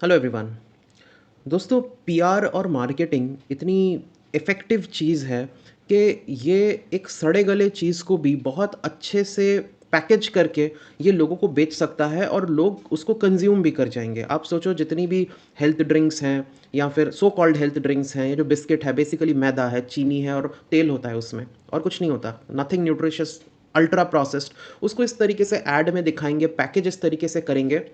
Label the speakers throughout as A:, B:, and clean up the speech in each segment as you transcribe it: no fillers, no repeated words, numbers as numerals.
A: Hello everyone. दोस्तों, PR और marketing इतनी इफ़ेक्टिव चीज़ है कि ये एक सड़े गले चीज़ को भी बहुत अच्छे से पैकेज करके ये लोगों को बेच सकता है और लोग उसको कंज्यूम भी कर जाएंगे। आप सोचो, जितनी भी हेल्थ ड्रिंक्स हैं या फिर सो कॉल्ड हेल्थ ड्रिंक्स हैं, ये जो बिस्किट है बेसिकली मैदा है, चीनी है और तेल होता है उसमें, और कुछ नहीं होता, नथिंग न्यूट्रिशियस, अल्ट्रा प्रोसेस्ड। उसको इस तरीके से ऐड में दिखाएंगे, पैकेज इस तरीके से करेंगे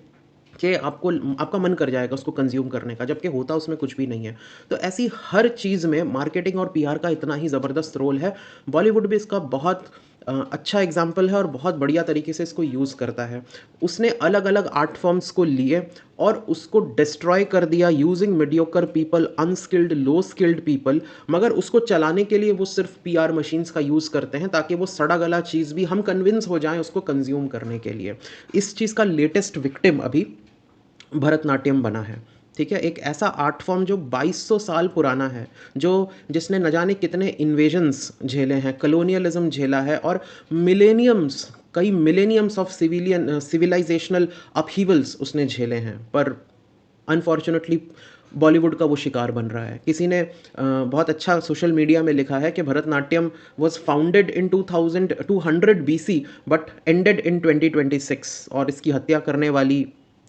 A: कि आपका मन कर जाएगा उसको कंज़्यूम करने का, जबकि होता उसमें कुछ भी नहीं है। तो ऐसी हर चीज़ में मार्केटिंग और पीआर का इतना ही ज़बरदस्त रोल है। बॉलीवुड भी इसका बहुत अच्छा एग्ज़ाम्पल है और बहुत बढ़िया तरीके से इसको यूज़ करता है। उसने अलग-अलग आर्ट फॉर्म्स को लिए और उसको डिस्ट्रॉय कर दिया यूज़िंग मीडियोकर पीपल, अनस्किल्ड, लो स्किल्ड पीपल, मगर उसको चलाने के लिए वो सिर्फ़ पीआर मशीन्स का यूज़ करते हैं ताकि वो सड़ा-गला चीज़ भी हम कन्विंस हो जाएँ उसको कंज़्यूम करने के लिए। इस चीज़ का लेटेस्ट विक्टिम अभी भरतनाट्यम बना है। ठीक है? एक ऐसा आर्ट फॉर्म जो 2200 साल पुराना है, जो जिसने न जाने कितने इन्वेजन्स झेले हैं, कॉलोनियलिज़्म झेला है और मिलेनियम्स, कई मिलेनियम्स ऑफ सिविलाइज़ेशनल अपहीवल्स उसने झेले हैं। पर अनफॉर्च्यूनेटली बॉलीवुड का वो शिकार बन रहा है। किसी ने बहुत अच्छा सोशल मीडिया में लिखा है कि Bharatanatyam was founded in 2200 BC but ended in 2026, और इसकी हत्या करने वाली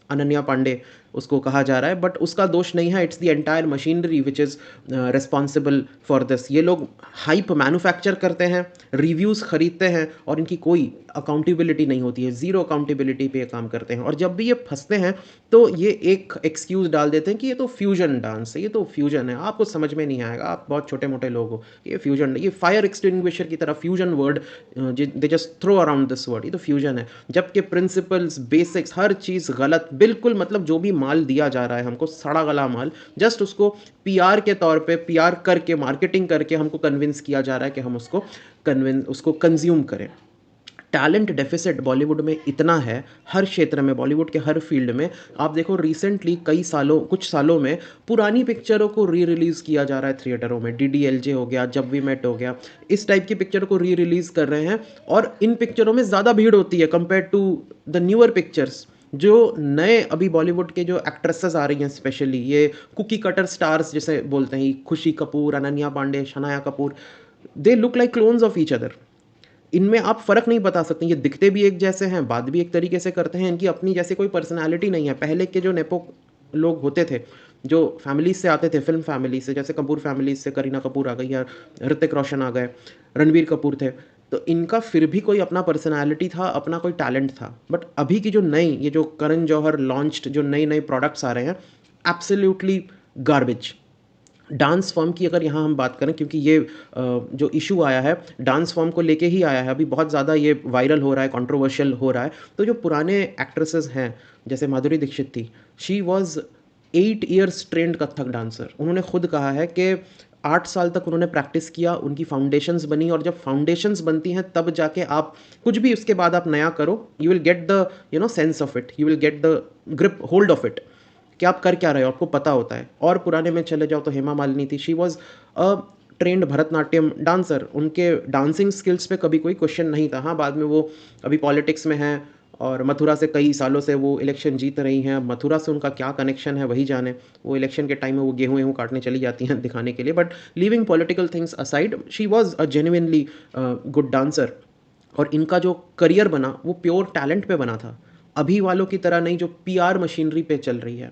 A: अनन्या पांडे उसको कहा जा रहा है, बट उसका दोष नहीं है। It's the entire machinery which is responsible for this. ये लोग हाइप मैन्युफैक्चर करते हैं, रिव्यूज़ खरीदते हैं और इनकी कोई अकाउंटेबिलिटी नहीं होती है, ज़ीरो अकाउंटेबिलिटी पे ये काम करते हैं। और जब भी ये फंसते हैं तो ये एक एक्सक्यूज़ डाल देते हैं कि ये तो फ्यूजन डांस है, ये तो फ्यूजन है, आपको समझ में नहीं आएगा, आप बहुत छोटे मोटे लोग हो, ये फ्यूजन, ये फायर एक्सटिंग्विशर की तरह fusion word, they just throw around this word, ये तो फ्यूजन है। जबकि प्रिंसिपल्स, बेसिक्स, हर चीज़ गलत, बिल्कुल। मतलब जो भी माल दिया जा रहा है हमको, सड़ा गला माल, जस्ट उसको पीआर के तौर पे, पीआर करके, मार्केटिंग करके हमको कन्विंस किया जा रहा है कि हम उसको कंज्यूम करें। टैलेंट डेफिसिट बॉलीवुड में इतना है, हर क्षेत्र में, बॉलीवुड के हर फील्ड में। आप देखो, रिसेंटली कुछ सालों में पुरानी पिक्चरों को री रिलीज़ किया जा रहा है थिएटरों में। डीडीएलजे हो गया, जब वी मेट हो गया, इस टाइप की पिक्चरों को री रिलीज़ कर रहे हैं और इन पिक्चरों में ज़्यादा भीड़ होती है compare to the newer pictures. जो नए अभी बॉलीवुड के जो एक्ट्रेसेस आ रही हैं, स्पेशली ये कुकी कटर स्टार्स जिसे बोलते हैं, Khushi Kapoor, Ananya Pandey, Shanaya Kapoor, they look like clones of each other. इनमें आप फ़र्क नहीं बता सकते, ये दिखते भी एक जैसे हैं, बात भी एक तरीके से करते हैं, इनकी अपनी जैसे कोई पर्सनैलिटी नहीं है। पहले के जो नेपो लोग होते थे, जो फैमिलीज़ से आते थे, फ़िल्म फैमिली से, जैसे कपूर फैमिलीज़ से करीना कपूर आ गई या ऋतिक रोशन आ गए, रणवीर कपूर थे, तो इनका फिर भी कोई अपना पर्सनैलिटी था, अपना कोई टैलेंट था। बट अभी की जो नई, ये जो करण जौहर लॉन्च्ड जो नए-नए प्रोडक्ट्स आ रहे हैं, एब्सोल्यूटली गार्बेज। डांस फॉर्म की अगर यहाँ हम बात करें, क्योंकि ये जो इशू आया है डांस फॉर्म को लेके ही आया है, अभी बहुत ज़्यादा ये वायरल हो रहा है, कंट्रोवर्शियल हो रहा है। तो जो पुराने एक्ट्रेसेस हैं, जैसे माधुरी दीक्षित थी, she was 8 years trend Kathak dancer. उन्होंने खुद कहा है कि 8 साल तक उन्होंने प्रैक्टिस किया, उनकी फाउंडेशंस बनी, और जब फाउंडेशंस बनती हैं तब जाके आप कुछ भी उसके बाद आप नया करो, you will get the sense of it, you will get the grip, hold of it, कि आप कर क्या रहे हो, आपको पता होता है। और पुराने में चले जाओ तो हेमा मालिनी थी, she was a trend Bharatanatyam dancer, उनके डांसिंग स्किल्स पे कभी कोई क्वेश्चन नहीं था। हाँ, बाद में वो अभी पॉलिटिक्स में हैं और मथुरा से कई सालों से वो इलेक्शन जीत रही हैं। मथुरा से उनका क्या कनेक्शन है वही जाने, वो इलेक्शन के टाइम में वो गेहूँ वेहूँ काटने चली जाती हैं दिखाने के लिए। But leaving political things aside, she was a genuinely good dancer. और इनका जो करियर बना वो प्योर टैलेंट पे बना था, अभी वालों की तरह नहीं जो पीआर मशीनरी पे चल रही है।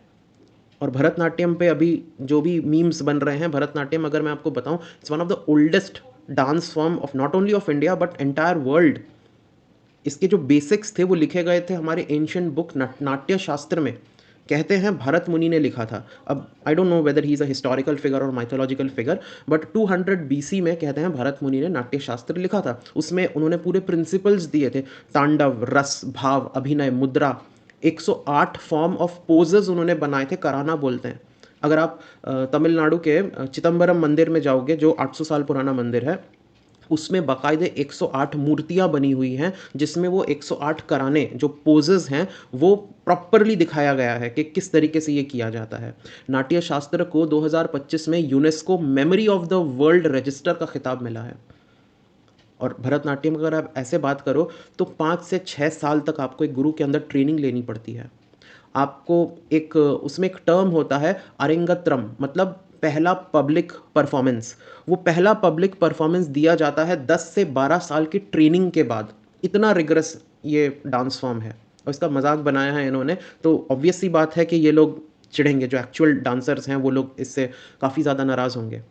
A: और भरतनाट्यम पे अभी जो भी मीम्स बन रहे हैं, भरतनाट्यम अगर मैं आपको बताऊं, it's one of the oldest dance form of not only of India but entire world. इसके जो बेसिक्स थे वो लिखे गए थे हमारे एंशियंट बुक नाट्य शास्त्र में। कहते हैं भरत मुनि ने लिखा था। अब I don't know whether he is a historical figure और माइथोलॉजिकल फिगर, बट 200 बीसी में कहते हैं भरत मुनि ने नाट्य शास्त्र लिखा था। उसमें उन्होंने पूरे प्रिंसिपल्स दिए थे, तांडव, रस, भाव, अभिनय, मुद्रा, 108 फॉर्म ऑफ पोजेज उन्होंने बनाए थे, कराना बोलते हैं। अगर आप तमिलनाडु के चिदम्बरम मंदिर में जाओगे, जो 800 साल पुराना मंदिर है, उसमें बाकायदे 108 मूर्तियाँ बनी हुई हैं, जिसमें वो 108 कराने, जो पोजेज़ हैं, वो प्रॉपरली दिखाया गया है कि किस तरीके से ये किया जाता है। नाट्य शास्त्र को 2025 में UNESCO memory of the world register का खिताब मिला है। और भरतनाट्यम अगर आप ऐसे बात करो तो 5 से 6 साल तक आपको एक गुरु के अंदर ट्रेनिंग लेनी पड़ती है। आपको एक उसमें एक टर्म होता है अरिंगत्रम, मतलब पहला पब्लिक परफॉर्मेंस। वो पहला पब्लिक परफॉर्मेंस दिया जाता है 10 से 12 साल की ट्रेनिंग के बाद। इतना रिगरस ये डांस फॉर्म है और इसका मजाक बनाया है इन्होंने, तो ऑब्वियस सी बात है कि ये लोग चिढ़ेंगे, जो एक्चुअल डांसर्स हैं वो लोग इससे काफ़ी ज़्यादा नाराज़ होंगे।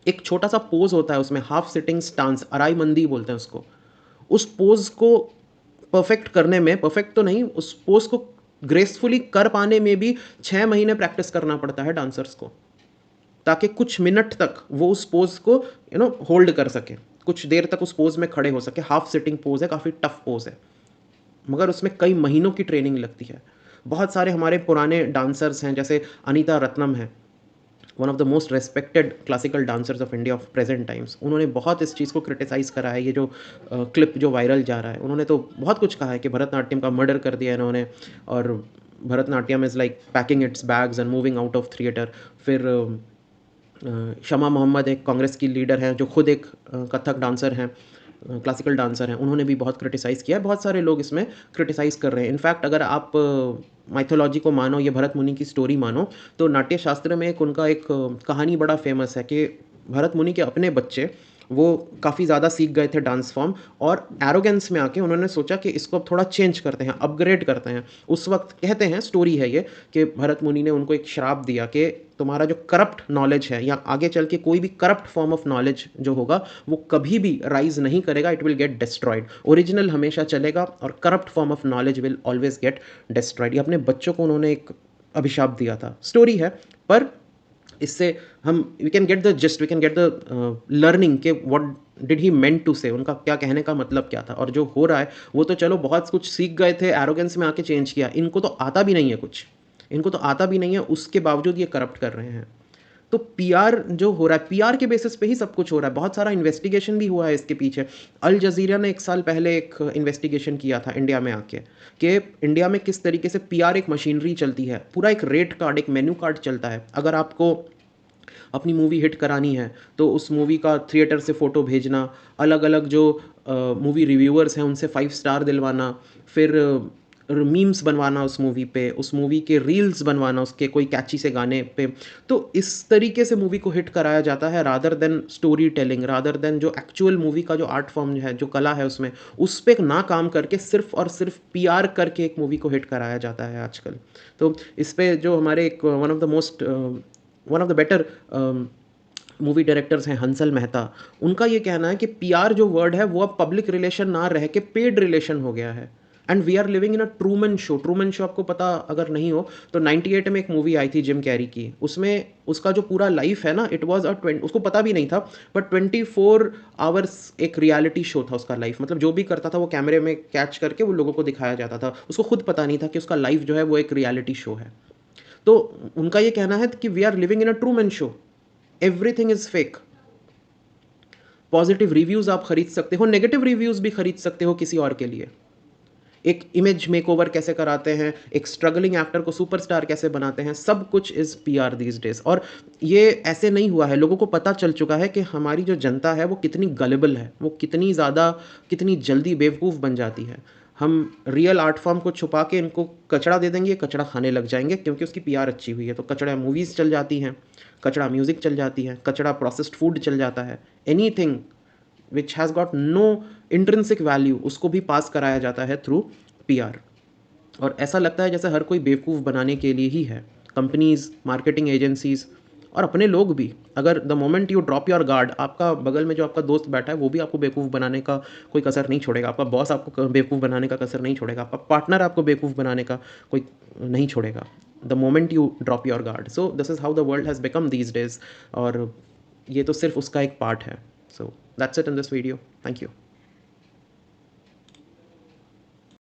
A: एक छोटा सा पोज होता है उसमें, हाफ सिटिंग स्टांस, अराई मंदी बोलते हैं उसको। उस पोज को परफेक्ट करने में, परफेक्ट तो नहीं, उस पोज को ग्रेसफुली कर पाने में भी 6 महीने प्रैक्टिस करना पड़ता है डांसर्स को, ताकि कुछ मिनट तक वो उस पोज को होल्ड कर सके, कुछ देर तक उस पोज में खड़े हो सके। हाफ सिटिंग पोज है, काफ़ी टफ पोज है, मगर उसमें कई महीनों की ट्रेनिंग लगती है। बहुत सारे हमारे पुराने डांसर्स हैं, जैसे अनीता रत्नम है, one of the most respected classical dancers of India of present times. उन्होंने बहुत इस चीज़ को क्रिटिसाइज़ करा है। ये जो क्लिप जो वायरल जा रहा है, उन्होंने तो बहुत कुछ कहा है कि भरतनाट्यम का मर्डर कर दिया इन्होंने, और Bharatanatyam is like packing it's bags and moving out of theatre. फिर शमा मोहम्मद एक कांग्रेस की लीडर हैं, जो खुद एक कथक डांसर हैं, क्लासिकल डांसर हैं, उन्होंने भी बहुत क्रिटिसाइज़ किया है। बहुत सारे लोग इसमें क्रिटिसाइज़ कर रहे हैं। इनफैक्ट अगर आप माइथोलॉजी को मानो, ये भरत मुनि की स्टोरी मानो, तो नाट्य शास्त्र में एक उनका एक कहानी बड़ा फेमस है कि भरत मुनि के अपने बच्चे वो काफ़ी ज़्यादा सीख गए थे डांस फॉर्म, और एरोगेंस में आके उन्होंने सोचा कि इसको अब थोड़ा चेंज करते हैं, अपग्रेड करते हैं। उस वक्त कहते हैं, स्टोरी है ये, कि भरत मुनि ने उनको एक श्राप दिया कि तुम्हारा जो करप्ट नॉलेज है, या आगे चल के कोई भी करप्ट फॉर्म ऑफ नॉलेज जो होगा, वो कभी भी राइज नहीं करेगा, it will get destroyed. Original हमेशा चलेगा और corrupt form of knowledge will always get destroyed. ये अपने बच्चों को उन्होंने एक अभिशाप दिया था। स्टोरी है, पर इससे हम we can get the just, we can get the learning के what did he meant to say, उनका क्या कहने का मतलब क्या था। और जो हो रहा है वो तो चलो बहुत कुछ सीख गए थे, एरोगेंस में आके चेंज किया, इनको तो आता भी नहीं है कुछ, इनको तो आता भी नहीं है, उसके बावजूद ये करप्ट कर रहे हैं। तो पीआर जो हो रहा है, पीआर के बेसिस पे ही सब कुछ हो रहा है। बहुत सारा इन्वेस्टिगेशन भी हुआ है इसके पीछे। अल जजीरा ने एक साल पहले एक इन्वेस्टिगेशन किया था इंडिया में आके, कि इंडिया में किस तरीके से पीआर एक मशीनरी चलती है, पूरा एक रेट कार्ड, एक मेन्यू कार्ड चलता है। अगर आपको अपनी मूवी हिट करानी है, तो उस मूवी का थिएटर से फ़ोटो भेजना, अलग अलग जो मूवी रिव्यूअर्स हैं उनसे 5 स्टार दिलवाना, फिर मीम्स बनवाना उस मूवी पे, उस मूवी के रील्स बनवाना उसके कोई कैची से गाने पे। तो इस तरीके से मूवी को हिट कराया जाता है, rather than story telling, rather than जो एक्चुअल मूवी का जो आर्ट फॉर्म है, जो कला है उसमें, उस पे ना काम करके सिर्फ और सिर्फ पीआर करके एक मूवी को हिट कराया जाता है आजकल। तो इस पे जो हमारे एक one of the better movie directors हैं, हंसल मेहता, उनका ये कहना है कि पीआर जो वर्ड है वो अब पब्लिक रिलेशन ना रह के पेड रिलेशन हो गया है। And we are living in a Truman show. Truman show आपको पता अगर नहीं हो तो 98 में एक मूवी आई थी जिम कैरी की, उसमें उसका जो पूरा लाइफ है ना, इट वॉज उसको पता भी नहीं था, बट 24 आवर्स एक रियलिटी शो था उसका लाइफ। मतलब जो भी करता था वो कैमरे में कैच करके वो लोगों को दिखाया जाता था, उसको खुद पता नहीं था कि उसका लाइफ जो है वो एक रियलिटी शो है। तो उनका ये कहना है कि we are living in a Truman show, everything is fake. Positive reviews आप खरीद सकते हो, नेगेटिव रिव्यूज भी खरीद सकते हो किसी और के लिए। एक इमेज मेकओवर कैसे कराते हैं, एक स्ट्रगलिंग एक्टर को सुपरस्टार कैसे बनाते हैं, सब कुछ इज पीआर दीज डेज। और ये ऐसे नहीं हुआ है, लोगों को पता चल चुका है कि हमारी जो जनता है वो कितनी गलेबल है, वो कितनी ज़्यादा, कितनी जल्दी बेवकूफ़ बन जाती है। हम रियल आर्ट फॉर्म को छुपा के इनको कचड़ा दे देंगे, कचड़ा खाने लग जाएंगे, क्योंकि उसकी पीआर अच्छी हुई है। तो कचड़ा मूवीज़ चल जाती हैं, कचड़ा म्यूज़िक चल जाती है, कचड़ा प्रोसेस्ड फूड चल जाता है, anything which has got no intrinsic value उसको भी पास कराया जाता है थ्रू पीआर। और ऐसा लगता है जैसे हर कोई बेवकूफ़ बनाने के लिए ही है, कंपनीज, मार्केटिंग एजेंसीज और अपने लोग भी। अगर the moment you drop your guard, आपका बगल में जो आपका दोस्त बैठा है वो भी आपको बेवकूफ़ बनाने का कोई कसर नहीं छोड़ेगा, आपका बॉस आपको बेवकूफ़ बनाने का कसर नहीं छोड़ेगा, आपका पार्टनर आपको बेवकूफ़ बनाने का कोई नहीं छोड़ेगा, the moment you drop your guard. So this is how the world has become these days, और ये तो सिर्फ उसका एक पार्ट है। So that's it in this video, thank you.